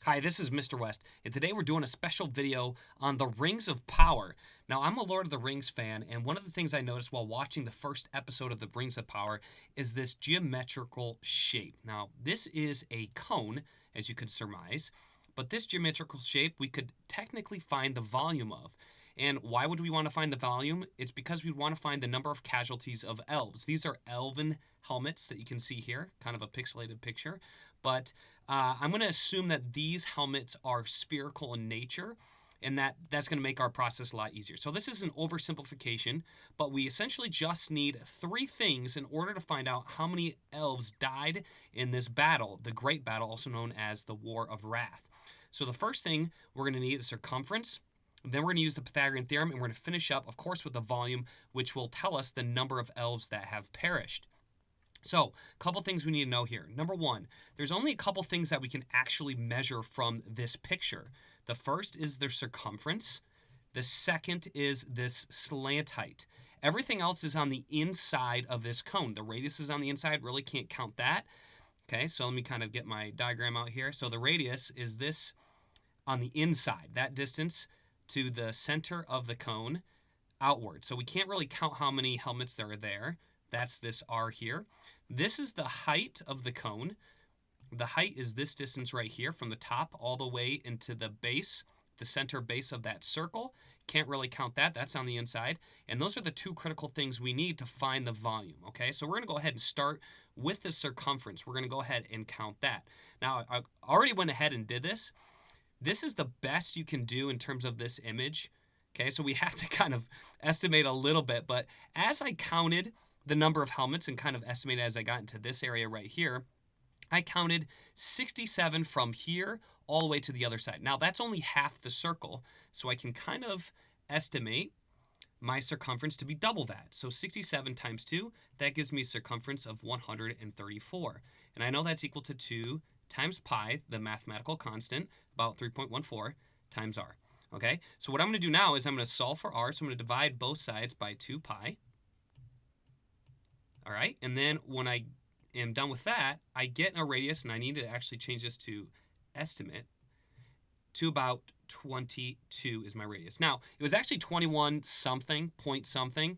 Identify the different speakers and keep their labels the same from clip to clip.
Speaker 1: Hi, this is Mr. West, and today we're doing a special video on the Rings of Power. Now, I'm a Lord of the Rings fan, and one of the things I noticed while watching the first episode of the Rings of Power is this geometrical shape. Now, this is a cone, as you could surmise, but this geometrical shape we could technically find the volume of. And why would we want to find the volume? It's because we want to find the number of casualties of elves. These are elven helmets that you can see here, kind of a pixelated picture. But I'm going to assume that these helmets are spherical in nature, and that's going to make our process a lot easier. So this is an oversimplification, but we essentially just need three things in order to find out how many elves died in this battle, the Great Battle, also known as the War of Wrath. So the first thing we're going to need is circumference. Then we're going to use the Pythagorean theorem, and we're going to finish up, of course, with the volume, which will tell us the number of elves that have perished. So, a couple things we need to know here. Number one, there's only a couple things that we can actually measure from this picture. The first is their circumference. The second is this slant height. Everything else is on the inside of this cone. The radius is on the inside, really can't count that. Okay, so let me kind of get my diagram out here. So the radius is this on the inside, that distance to the center of the cone outward. So we can't really count how many helmets there are there. That's this R here. This is the height of the cone. The height is this distance right here from the top all the way into the base, the center base of that circle. Can't really count that. That's on the inside. And those are the two critical things we need to find the volume, okay? So we're going to go ahead and start with the circumference. We're going to go ahead and count that. Now, I already went ahead and did this. This is the best you can do in terms of this image, okay? So we have to kind of estimate a little bit, but as I counted the number of helmets and kind of estimated as I got into this area right here, I counted 67 from here all the way to the other side. Now, that's only half the circle, so I can kind of estimate my circumference to be double that. So 67 times 2, that gives me a circumference of 134. And I know that's equal to 2 times pi, the mathematical constant, about 3.14, times r. Okay, so what I'm going to do now is I'm going to solve for r, so I'm going to divide both sides by 2 pi. All right, and then when I am done with that, I get a radius, and I need to actually change this to estimate, to about 22 is my radius. Now, it was actually 21 something, point something,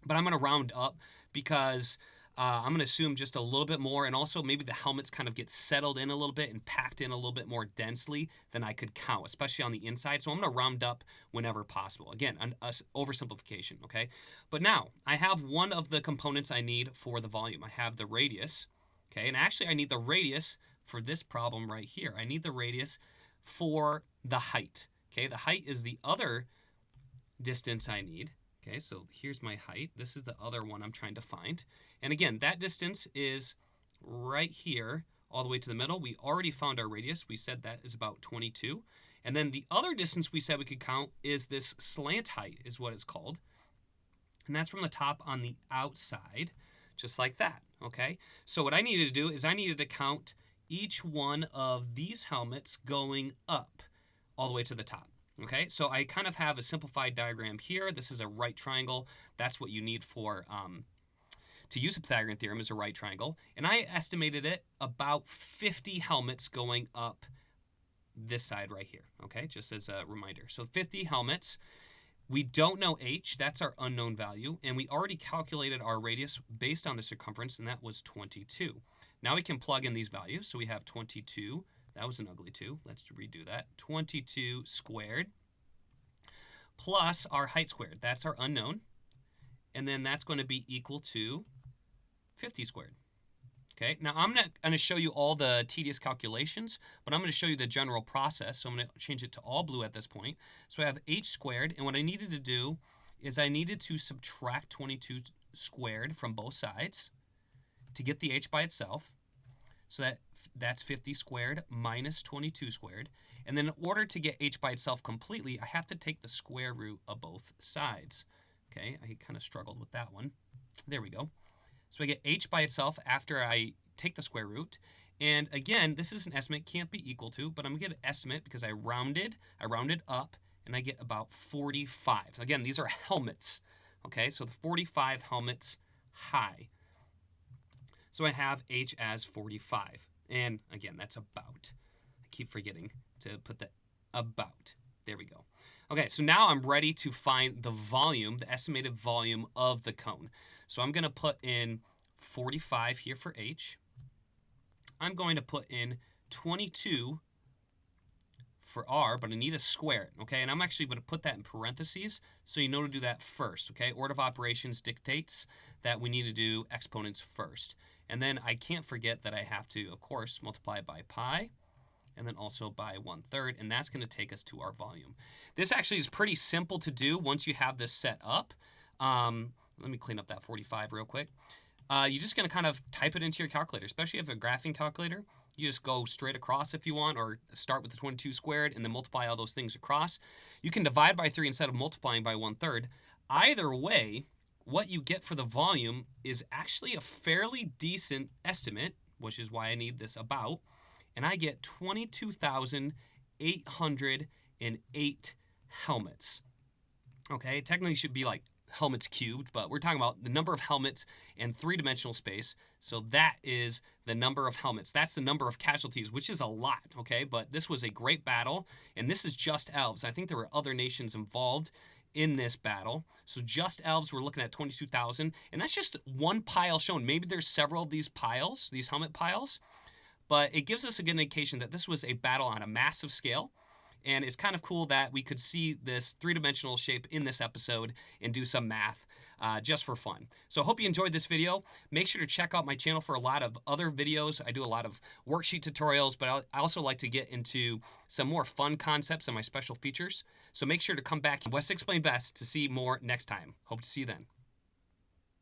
Speaker 1: but I'm going to round up because I'm going to assume just a little bit more, and also maybe the helmets kind of get settled in a little bit and packed in a little bit more densely than I could count, especially on the inside. So I'm going to round up whenever possible. Again, an oversimplification, okay? But now, I have one of the components I need for the volume. I have the radius, okay? And actually, I need the radius for this problem right here. I need the radius for the height, okay? The height is the other distance I need. Okay, so here's my height. This is the other one I'm trying to find. And again, that distance is right here all the way to the middle. We already found our radius. We said that is about 22. And then the other distance we said we could count is this slant height is what it's called. And that's from the top on the outside, just like that, okay? So what I needed to do is I needed to count each one of these helmets going up all the way to the top. Okay, so I kind of have a simplified diagram here. This is a right triangle. That's what you need for to use a Pythagorean theorem is a right triangle. And I estimated it about 50 helmets going up this side right here, okay, just as a reminder. So 50 helmets. We don't know h, that's our unknown value, and we already calculated our radius based on the circumference, and that was 22. Now we can plug in these values. So we have 22. That was an ugly 2. Let's redo that. 22 squared plus our height squared. That's our unknown. And then that's going to be equal to 50 squared. Okay, now I'm not going to show you all the tedious calculations, but I'm going to show you the general process. So I'm going to change it to all blue at this point. So I have h squared, and what I needed to do is I needed to subtract 22 squared from both sides to get the h by itself. So that's 50 squared minus 22 squared. And then in order to get h by itself completely, I have to take the square root of both sides. Okay, I kind of struggled with that one. There we go. So I get h by itself after I take the square root. And again, this is an estimate, can't be equal to, but I'm going to get an estimate because I rounded up, and I get about 45. Again, these are helmets. Okay, so the 45 helmets high. So I have h as 45. And again, that's about. I keep forgetting to put the about. There we go. Okay, so now I'm ready to find the volume, the estimated volume of the cone. So I'm going to put in 45 here for H. I'm going to put in 22 for R, but I need to square it, okay? And I'm actually going to put that in parentheses so you know to do that first, okay? Order of operations dictates that we need to do exponents first. And then I can't forget that I have to, of course, multiply by pi, and then also by 1/3, and that's going to take us to our volume. This actually is pretty simple to do once you have this set up. Let me clean up that 45 real quick. You're just going to kind of type it into your calculator, especially if you have a graphing calculator. You just go straight across if you want, or start with the 22 squared and then multiply all those things across. You can divide by 3 instead of multiplying by 1/3. Either way, what you get for the volume is actually a fairly decent estimate, which is why I need this about. And I get 22,808 helmets. Okay, technically it should be like helmets cubed, but we're talking about the number of helmets in three-dimensional space. So that is the number of helmets. That's the number of casualties, which is a lot, okay? But this was a great battle, and this is just elves. I think there were other nations involved in this battle. So just elves, we're looking at 22,000, and that's just one pile shown. Maybe there's several of these piles, these helmet piles, but it gives us a good indication that this was a battle on a massive scale. And it's kind of cool that we could see this three-dimensional shape in this episode and do some math just for fun. So I hope you enjoyed this video. Make sure to check out my channel for a lot of other videos. I do a lot of worksheet tutorials, but I also like to get into some more fun concepts and my special features. So make sure to come back to West Explain Best to see more next time. Hope to see you then.